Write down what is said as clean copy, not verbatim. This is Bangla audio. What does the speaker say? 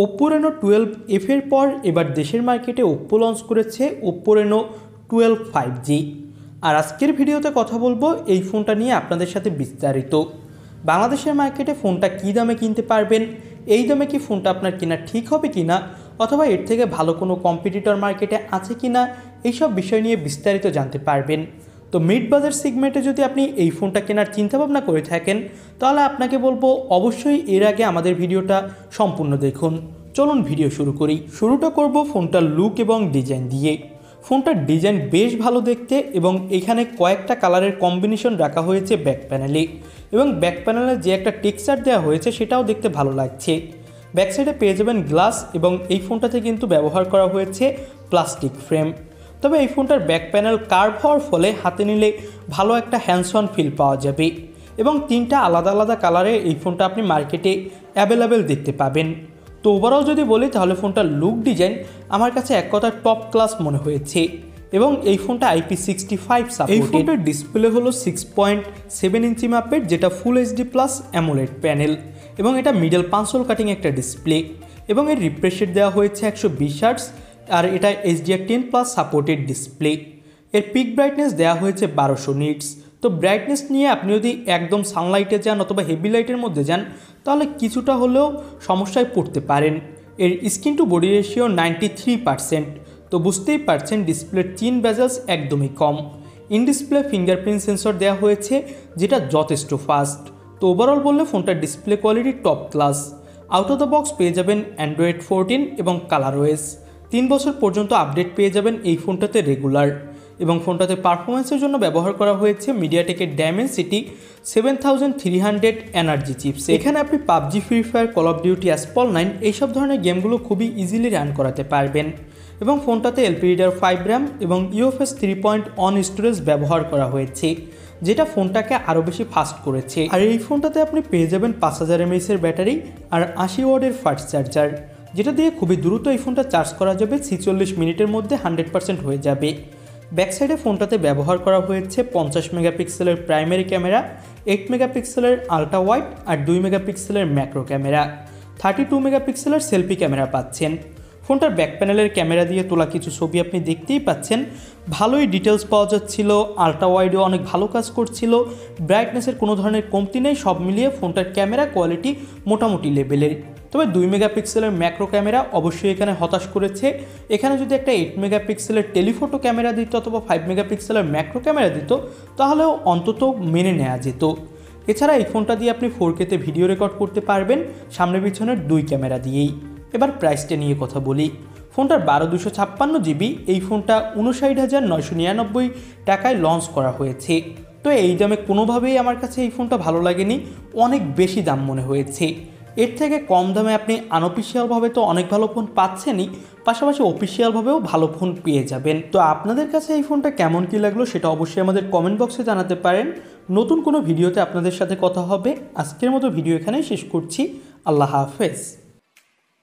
Oppo Reno 12F এর পর এবার দেশের মার্কেটে Oppo লঞ্চ করেছে Oppo Reno 12 5G। আর আজকের ভিডিওতে কথা বলবো এই ফোনটা নিয়ে আপনাদের সাথে বিস্তারিত। বাংলাদেশের মার্কেটে ফোনটা কী দামে কিনতে পারবেন, এই দামে কি ফোনটা আপনার কেনা ঠিক হবে কিনা, অথবা এর থেকে ভালো কোনো কম্পিটিটর মার্কেটে আছে কিনা, এইসব বিষয় নিয়ে বিস্তারিত জানতে পারবেন। তো মিড বাজার সেগমেন্টে যদি আপনি এই ফোনটা কেনার চিন্তাভাবনা করে থাকেন তাহলে আপনাকে বলবো অবশ্যই এর আগে আমাদের ভিডিওটা সম্পূর্ণ দেখুন। চলুন ভিডিও শুরু করি। শুরুটা করব ফোনটার লুক এবং ডিজাইন দিয়ে। ফোনটার ডিজাইন বেশ ভালো দেখতে এবং এখানে কয়েকটা কালারের কম্বিনেশন রাখা হয়েছে ব্যাক প্যানেলে, এবং ব্যাক প্যানেলে যে একটা টেক্সচার দেওয়া হয়েছে সেটাও দেখতে ভালো লাগছে। ব্যাক সাইডে পেয়ে যাবেন গ্লাস এবং এই ফোনটাতে কিন্তু ব্যবহার করা হয়েছে প্লাস্টিক ফ্রেম। তবে এই ফোনটার ব্যাক প্যানেল কার্ভ হওয়ার ফলে হাতে নিলে ভালো একটা হ্যান্ডস অন ফিল পাওয়া যাবে, এবং তিনটা আলাদা আলাদা কালারে এই ফোনটা আপনি মার্কেটে অ্যাভেলেবেল দেখতে পাবেন। তো ওভারঅল যদি বলি তাহলে ফোনটার লুক ডিজাইন আমার কাছে এক কথা টপ ক্লাস মনে হয়েছে, এবং এই ফোনটা IP65 সাপোর্টেড। এই ফোনটার ডিসপ্লে হলো 6.7 ইঞ্চি মাপের, যেটা ফুল HD প্লাস অ্যামোলেড প্যানেল, এবং এটা মিডল পাঁচল কাটিং একটা ডিসপ্লে, এবং এর রিফ্রেশ রেট দেওয়া হয়েছে 120 হার্টজ, আর এটা HDR10+ সাপোর্টেড ডিসপ্লে। এর পিক ব্রাইটনেস দেওয়া হয়েছে 1200 নিটস। তো ব্রাইটনেস নিয়ে আপনি যদি একদম সানলাইটে যান অথবা হেভি লাইটের মধ্যে যান তাহলে কিছুটা হলেও সমস্যায় পড়তে পারেন। এর স্ক্রিন টু বডি রেশিও 93%। তো বুঝতেই পারছেন ডিসপ্লের চিন বেজেলস একদমই কম। ইন ডিসপ্লে ফিঙ্গারপ্রিন্ট সেন্সর দেওয়া হয়েছে, যেটা যথেষ্ট ফাস্ট। তো ওভারঅল বললে ফোনটার display quality top class. Out of the box পেয়ে যাবেন Android 14 এবং ColorOS। 3 বছর পর্যন্ত আপডেট পেয়ে যাবেন এই ফোনটাতে রেগুলার, এবং ফোনটাতে পারফরমেন্সের জন্য ব্যবহার করা হয়েছে মিডিয়াটেকের Dimensity 7300 এনার্জি চিপস। এখানে আপনি PUBG, free fire, call of duty, অ্যাসপল 9 এইসব ধরনের গেমগুলো খুবই ইজিলি রান করাতে পারবেন। এবং ফোনটাতে LPDDR 5 RAM এবং UFS 3.1 স্টোরেজ ব্যবহার করা হয়েছে, যেটা ফোনটাকে আরও বেশি ফাস্ট করেছে। আর এই ফোনটাতে আপনি পেয়ে যাবেন 5000 mAh এর ব্যাটারি আর 80 ওয়াটের ফাস্ট চার্জার, যেটা দিয়ে খুবই দ্রুত এই ফোনটা চার্জ করা যাবে। 46 মিনিটের মধ্যে 100% হয়ে যাবে। ব্যাক সাইডে ফোনটাতে ব্যবহার করা হয়েছে 50 মেগাপিক্সেলের প্রাইমারি ক্যামেরা, 8 মেগাপিক্সেলের আলট্রা ওয়াইড আর 2 মেগাপিক্সেলের ম্যাক্রো ক্যামেরা। 32 মেগাপিক্সেলের সেলফি ক্যামেরা পাচ্ছেন। ফোনটার ব্যাক প্যানেলের ক্যামেরা দিয়ে তোলা কিছু ছবি আপনি দেখতেই পাচ্ছেন, ভালোই ডিটেলস পাওয়া যাচ্ছিল। আলট্রা ওয়াইডও অনেক ভালো কাজ করছিল, ব্রাইটনেসের কোনো ধরনের কমতি নেই। সব মিলিয়ে ফোনটার ক্যামেরা কোয়ালিটি মোটামুটি লেভেলের। তবে 2 মেগাপিক্সেলের ম্যাক্রো ক্যামেরা অবশ্যই এখানে হতাশ করেছে। এখানে যদি একটা 8 মেগাপিক্সেলের টেলিফোটো ক্যামেরা দিত অথবা 5 মেগাপিক্সেলের ম্যাক্রো ক্যামেরা দিত তাহলেও অন্তত মেনে নেওয়া যেত। এছাড়া এই ফোনটা দিয়ে আপনি 4K তে ভিডিও রেকর্ড করতে পারবেন সামনে পিছনের 2 ক্যামেরা দিয়েই। এবার প্রাইসটা নিয়ে কথা বলি। ফোনটার 12256GB এই ফোনটা 59,999 টাকায় লঞ্চ করা হয়েছে। তো এই দামে কোনোভাবেই আমার কাছে এই ফোনটা ভালো লাগেনি, অনেক বেশি দাম মনে হয়েছে। এর থেকে কম দামে আপনি আনঅফিসিয়ালভাবে তো অনেক ভালো ফোন পাচ্ছেনই, পাশাপাশি অফিসিয়ালভাবেও ভালো ফোন পেয়ে যাবেন। তো আপনাদের কাছে এই ফোনটা কেমন কী লাগলো সেটা অবশ্যই আমাদের কমেন্ট বক্সে জানাতে পারেন। নতুন কোনো ভিডিওতে আপনাদের সাথে কথা হবে। আজকের মতো ভিডিও এখানেই শেষ করছি। আল্লাহ হাফেজ।